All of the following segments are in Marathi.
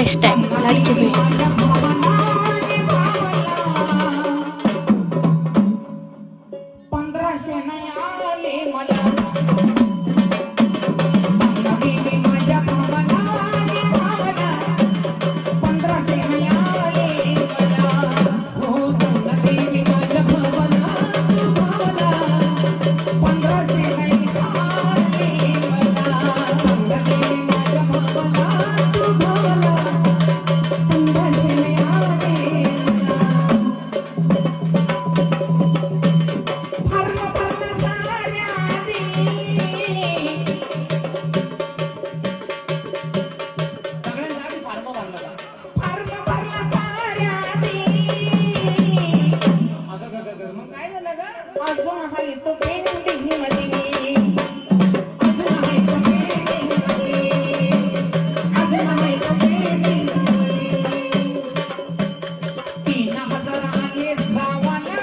हॅशटॅग लाडकी बहीण. 1500 नाही आले मला देवी माझ्या भावाला आणि भावाला 1500 नाही आले मला हो देवी माझ्या भावाला भावाला 1500 नाही आले मला देवी माझ्या भावाला भावाला 1500 नाही आले अजून आहे तो पेंडिंग मध्ये अजून आहे तो पेंडिंग मध्ये अजून आहे तो पेंडिंग मध्ये 3000 आले जावाला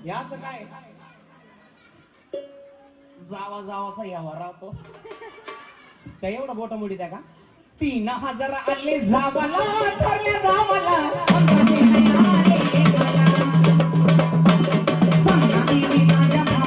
याच काय जावा जावाचा यावा राहतो काय एवढा मोठा मोठी त्या का 3000 आले जावाला ठरले जावाला